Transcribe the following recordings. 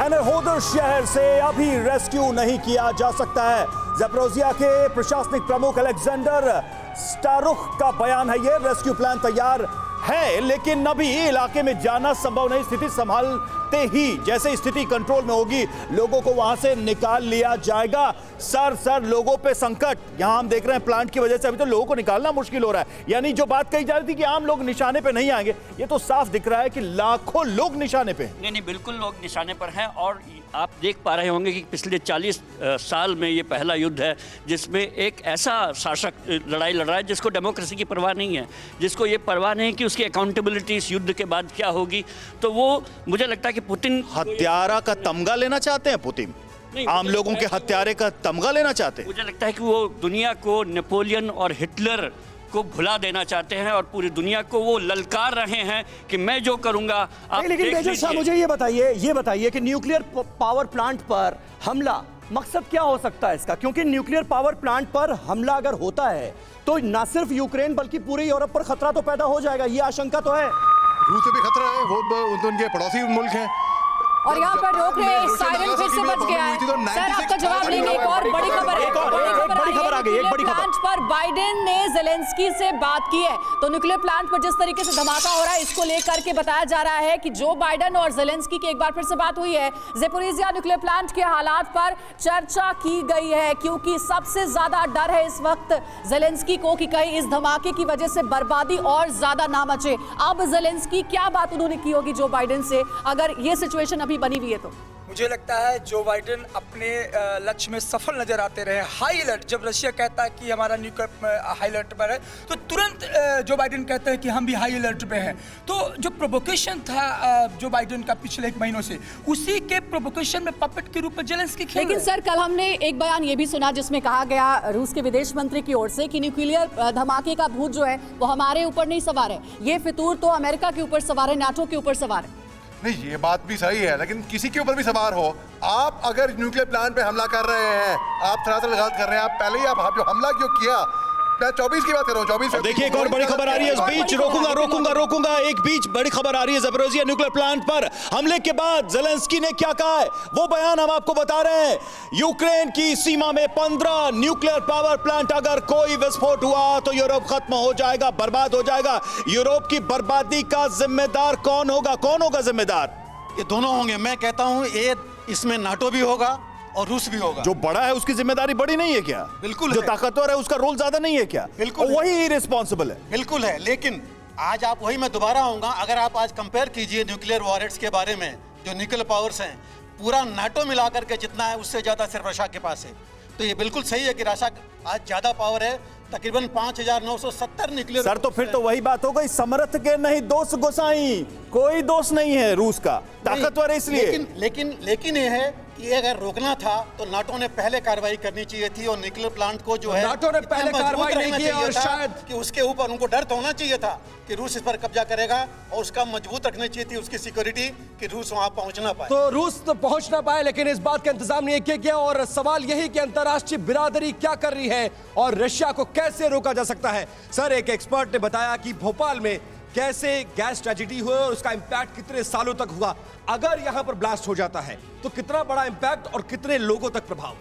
एनरहोदर शहर से अभी रेस्क्यू नहीं किया जा सकता है। ज़ैपोरिज़िया के प्रशासनिक प्रमुख अलेक्जेंडर स्टारुख का बयान है ये। रेस्क्यू प्लान तैयार है लेकिन अभी इलाके में जाना संभव नहीं। स्थिति संभालते ही जैसे स्थिति कंट्रोल में होगी लोगों को वहां से निकाल लिया जाएगा। सर लोगों पे संकट यहां हम देख रहे हैं प्लांट की वजह से अभी तो लोगों को निकालना मुश्किल हो रहा है। यानी जो बात कही जा रही थी कि आम लोग निशाने पे नहीं आएंगे, ये तो साफ दिख रहा है कि लाखों लोग निशाने पे। नहीं, बिल्कुल लोग निशाने पर हैं। और आप देख पा रहे होंगे कि पिछले 40 साल में ये पहला युद्ध है जिसमें एक ऐसा शासक लड़ाई लड़ रहा है जिसको डेमोक्रेसी की परवाह नहीं है, जिसको ये परवाह नहीं कि उसकी अकाउंटेबिलिटी इस युद्ध के बाद क्या होगी। तो वो मुझे लगता है कि पुतिन हत्यारा का तमगा लेना चाहते हैं। पुतिन आम लोगों के हत्यारे का तमगा लेना चाहते हैं। मुझे लगता है कि वो दुनिया को नेपोलियन और हिटलर को भुला देना चाहते हैं और पूरी दुनिया को वो ललकार रहे हैं कि मैं जो करूंगा आप। लेकिन मेजर साहब मुझे ये बताइए कि न्यूक्लियर पावर प्लांट पर हमला मकसद क्या हो सकता है इसका? क्योंकि न्यूक्लियर पावर प्लांट पर हमला अगर होता है तो न सिर्फ यूक्रेन बल्कि पूरे यूरोप पर खतरा तो पैदा हो जाएगा, ये आशंका तो है। रूस से भी खतरा है, वो उनके पड़ोसी मुल्क हैं। और यहाँ पर रोक रहे हैं, सायरन फिर से बच गया है। सर आपका जवाब लेंगे। एक और बड़ी खबर है, बड़ी खबर आ गई, एक बड़ी खबर। प्लांट पर बाइडेन ने ज़ेलेंस्की से बात की है। तो न्यूक्लियर प्लांट पर जिस तरीके से धमाका हो रहा है इसको लेकर के बताया जा रहा है कि जो बाइडेन और ज़ेलेंस्की की एक बार फिर से बात हुई है। ज़ैपोरिज़िया न्यूक्लियर प्लांट के हालात पर चर्चा की गई है क्योंकि सबसे ज्यादा डर है इस वक्त ज़ेलेंस्की को कि कहीं इस धमाके की वजह से बर्बादी और ज्यादा ना मचे। अब ज़ेलेंस्की क्या बात उन्होंने की होगी जो बाइडेन से, अगर ये सिचुएशन अभी बनी हुई है तो? मुझे लगता है जो बाइडेन अपने लक्ष्य में सफल नजर आते रहे। हाई अलर्ट, जब रशिया कहता है कि हमारा न्यूक्लियर हाई अलर्ट पर है तो तुरंत जो बाइडेन कहते हैं कि हम भी हाई अलर्ट पे हैं। तो जो प्रोवोकेशन था जो बाइडेन का पिछले 1 महीनों से, उसी के प्रोवोकेशन में पपेट के रूप में ज़ेलेंस्की खेल। लेकिन सर कल हमने एक बयान ये भी सुना जिसमें कहा गया रूस के विदेश मंत्री की ओर से कि न्यूक्लियर धमाके का भूत जो है वो हमारे ऊपर नहीं सवार है, ये फितूर तो अमेरिका के ऊपर सवार है, नाटो के ऊपर सवार है। नहीं, ये बात भी सही है लेकिन किसी के ऊपर भी सवार हो, आप अगर न्यूक्लियर प्लांट पे हमला कर रहे हैं, आप सरासर गलत कर रहे हैं। आप पहले ही आप जो हमला क्यों किया, मैं 24 की बात कर रहा हूँ। 24 देखिए एक और बड़ी खबर आ रही है इस बीच। रोकूंगा एक बीच बड़ी खबर आ रही है ज़ैपोरिज़िया न्यूक्लियर प्लांट पर हमले के बाद ज़ेलेंस्की ने क्या कहा है वो बयान हम आपको बता रहे हैं। यूक्रेन की सीमा में 15 न्यूक्लियर पावर प्लांट, अगर कोई विस्फोट हुआ तो यूरोप खत्म हो जाएगा, बर्बाद हो जाएगा। यूरोप की बर्बादी का जिम्मेदार कौन होगा जिम्मेदार? ये दोनों होंगे। मैं कहता हूं ये इसमें नाटो भी होगा और रूस भी होगा। जो बड़ा है उसकी जिम्मेदारी बड़ी नहीं है क्या? बिल्कुल जो है। ताकतवर है उसका रोल ज्यादा नहीं है क्या? बिल्कुल वही रिस्पॉन्सिबल है। बिल्कुल है। लेकिन आज आप वही, मैं दोबारा आऊंगा, अगर आप आज कंपेयर कीजिए न्यूक्लियर वॉरेट्स के बारे में, जो न्यूक्लियर पावर्स हैं, पूरा नाटो मिला करके जितना है उससे ज्यादा सिर्फ रशिया के पास है। तो ये बिल्कुल सही है कि रशिया आज ज्यादा पावर है, तकरीबन 5970 न्यूक्लियर। सर तो फिर तो वही बात हो गई, समर्थ के नहीं दोस्त गोसाई। कोई दोस्त नहीं है रूस का, ताकतवर है इसलिए। लेकिन ये है कि अगर रोकना था तो नाटो ने पहले कार्रवाई करनी चाहिए थी और न्यूक्लियर प्लांट को जो है नाटो ने पहले कार्रवाई नहीं की और शायद कि उसके ऊपर उनको डर तो होना चाहिए था कि रूस इस पर कब्जा करेगा और उसका मजबूत रखनी चाहिए थी उसकी सिक्योरिटी कि रूस वहां पहुंच ना पाए। तो रूस तो पहुंच ना पाए, लेकिन इस बात का इंतजाम नहीं किया गया। और सवाल यही कि अंतर्राष्ट्रीय बिरादरी क्या कर रही है और रशिया को कैसे रोका जा सकता है। सर एक एक्सपर्ट ने बताया कि भोपाल में कैसे गैस ट्रेजेडी हुई और उसका इंपैक्ट कितने सालों तक हुआ। अगर यहां पर ब्लास्ट हो जाता है तो कितना बड़ा इंपैक्ट और कितने लोगों तक प्रभाव।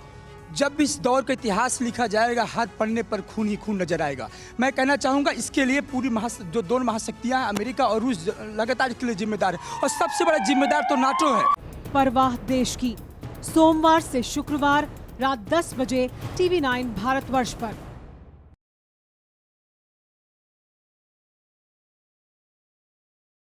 जब इस दौर का इतिहास लिखा जाएगा हाथ पढ़ने पर खून ही खून नजर आएगा। मैं कहना चाहूँगा इसके लिए पूरी जो दोनों महाशक्तियाँ हैं अमेरिका और रूस लगातार इसके लिए जिम्मेदार है और सबसे बड़ा जिम्मेदार तो नाटो है। परवाह देश की, सोमवार से शुक्रवार रात 10 बजे TV9 भारतवर्ष पर।